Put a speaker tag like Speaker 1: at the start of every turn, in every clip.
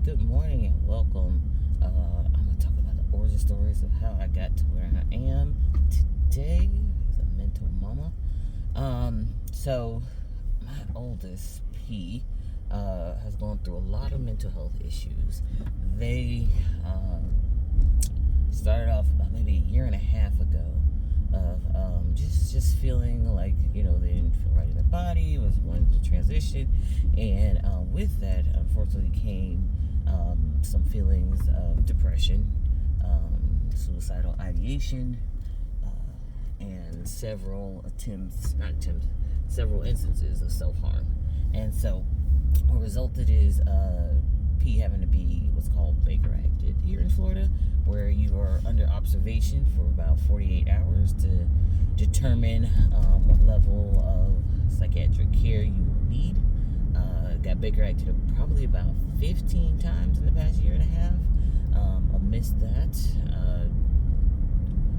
Speaker 1: Good morning and welcome. I'm going to talk about the origin stories of how I got to where I am today as a mental mama. So my oldest, P, has gone through a lot of mental health issues. They started off about maybe a year and a half ago of just feeling like, they didn't feel right in their body, was wanting to transition. And with that, unfortunately, came some feelings of depression, suicidal ideation, and several instances of self-harm. And so what resulted is P having to be what's called Baker acted here in Florida, where you are under observation for about 48 hours to determine what level of psychiatric care you will need. Got Baker acted probably about 15 times in the past year and a half. Amidst that,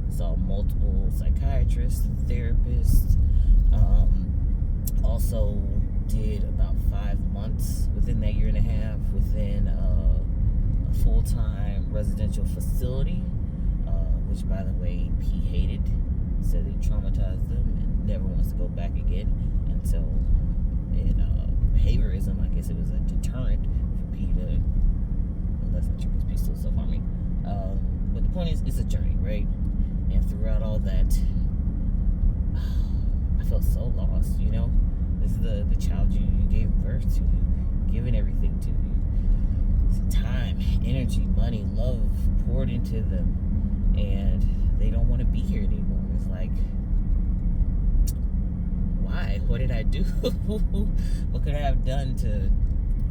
Speaker 1: saw multiple psychiatrists, therapists. Also did about 5 months within that year and a half within a full-time residential facility, which, by the way, P hated. Said it traumatized them and never wants to go back again. And so in behaviorism, I guess it was a deterrent for P to, well, that's not true because P's still self-harming. But the point is, it's a journey, right? And throughout all that, I felt so lost, This is the child you gave birth to, given everything to you. Time, energy, money, love poured into them, and they don't want to be here anymore. It's like, why? What did I do? What could I have done to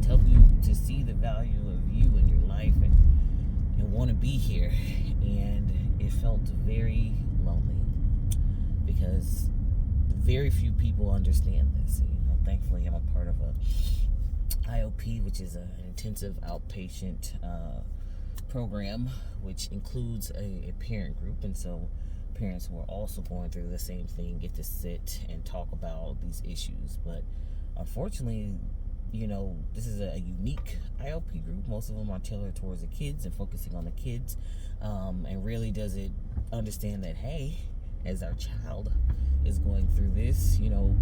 Speaker 1: help you to see the value of you and your life and want to be here? And it felt very lonely because very few people understand this. Thankfully, I'm a part of a IOP, which is an intensive outpatient program, which includes a parent group, and so parents who are also going through the same thing get to sit and talk about these issues. But unfortunately, this is a unique IOP group. Most of them are tailored towards the kids and focusing on the kids, and really does it understand that, hey, as our child is going through this,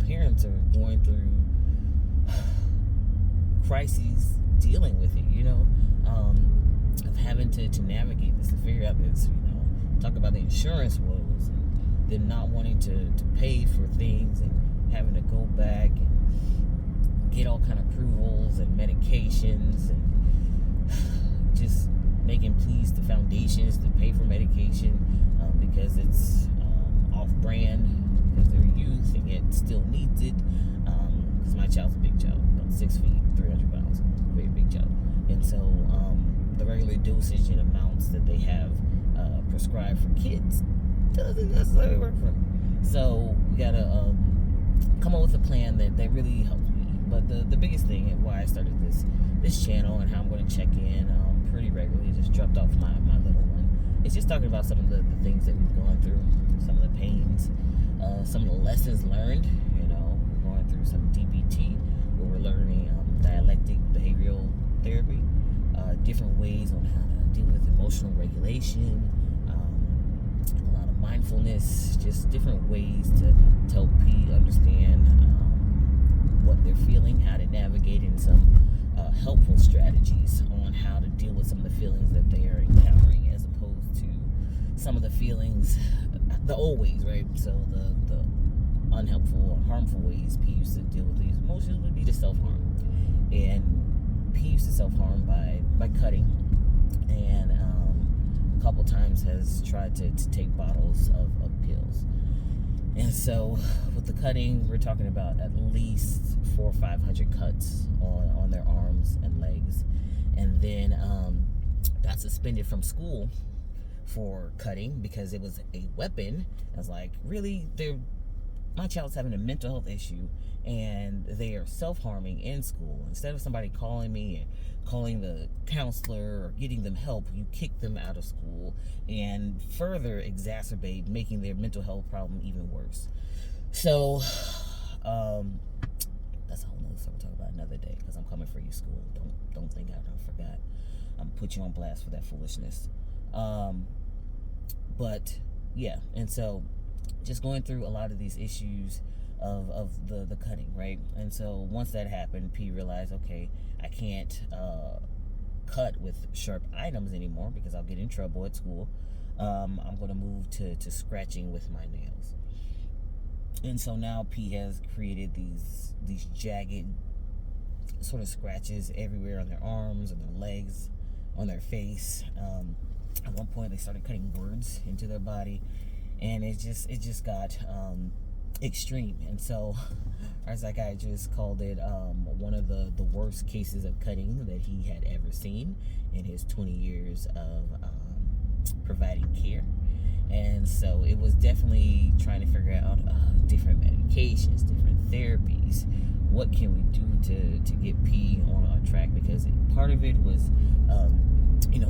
Speaker 1: parents are going through crises dealing with it, of having to navigate this, to figure out this, talk about the insurance woes and them not wanting to pay for things and having to go back and get all kind of approvals and medications and just making pleas to foundations to pay for medication because it's off-brand, because they're youth and yet still needs it, because my child's a big child, about 6 feet, 300 pounds, very big child. And so the regular dosage and amounts that they have prescribed for kids doesn't necessarily work for them. So we gotta come up with a plan that really helps me. But the biggest thing and why I started this channel and how I'm going to check in pretty regularly, just dropped off my little one, it's just talking about some of the things that we've gone through, some of the pains, some of the lessons learned. We're going through some DBT, where we're learning dialectic behavioral therapy, different ways on how to deal with emotional regulation, a lot of mindfulness, just different ways to help P understand what they're feeling, how to navigate, and some helpful strategies on how to deal with some of the feelings that they are encountering, as opposed to some of the feelings, the old ways, right? So the unhelpful or harmful ways P used to deal with these emotions would be to self-harm. And P used to self-harm by cutting, and a couple times has tried to take bottles of pills. And so with the cutting, we're talking about at least 400 or 500 cuts on their arms and legs. And then got suspended from school for cutting because it was a weapon. I was like, really? My child's having a mental health issue and they are self-harming in school. Instead of somebody calling me and calling the counselor or getting them help, you kick them out of school and further exacerbate, making their mental health problem even worse. So that's a whole nother so we'll talk about another day because I'm coming for you, school. Don't think I forgot. I'm gonna put you on blast for that foolishness. But yeah, and so just going through a lot of these issues of the cutting, right? And so once that happened, P realized, okay, I can't cut with sharp items anymore because I'll get in trouble at school. I'm going to move to scratching with my nails. And so now P has created these jagged sort of scratches everywhere on their arms, on their legs, on their face. At one point, they started cutting words into their body, and it just got extreme. And so our psychiatrist called it one of the worst cases of cutting that he had ever seen in his 20 years of providing care. And so it was definitely trying to figure out different medications, different therapies. What can we do to get P on track? Because part of it was,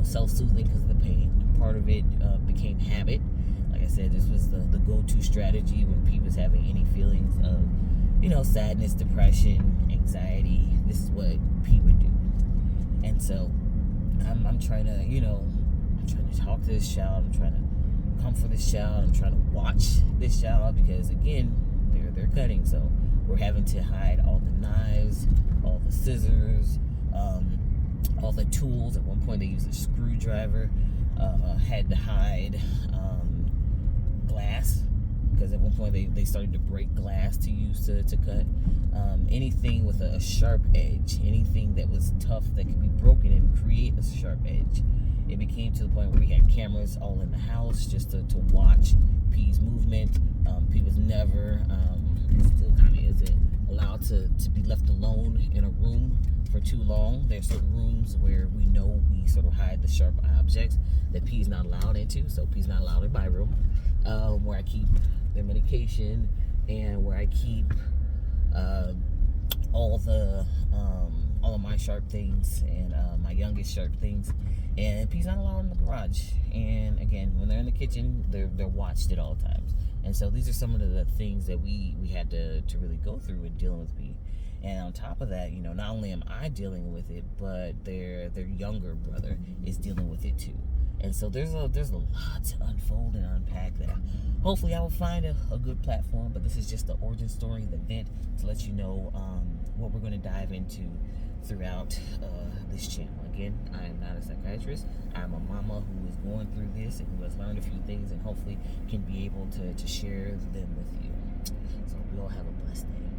Speaker 1: self-soothing because of the pain. Part of it became habit. Like I said, this was the go-to strategy when P was having any feelings of, sadness, depression, anxiety. This is what P would do. And so I'm trying to, I'm trying to talk to this child. I'm trying to comfort this child. I'm trying to watch this child because, again, they're cutting. So we're having to hide all the knives, all the scissors, all the tools. At one point, they used a screwdriver. Had to hide glass because at one point they started to break glass to use to cut. Anything with a sharp edge, anything that was tough that could be broken and create a sharp edge. It became to the point where we had cameras all in the house just to watch P's movement. P was never, still kind of isn't, allowed to be left alone in a room for too long. There's certain rooms where we know we sort of hide the sharp objects that P's not allowed into. So P's not allowed in my room, where I keep their medication and where I keep all of my sharp things and my youngest sharp things. And P's not allowed in the garage. And again, when they're in the kitchen, they're watched at all times. And so these are some of the things that we had to really go through in dealing with P. And on top of that, not only am I dealing with it, but their younger brother is dealing with it too. And so there's a lot to unfold and unpack that hopefully I will find a good platform. But this is just the origin story, the vent, to let you know what we're going to dive into throughout this channel. Again, I am not a psychiatrist. I'm a mama who is going through this and who has learned a few things and hopefully can be able to share them with you. So we all have a blessed day.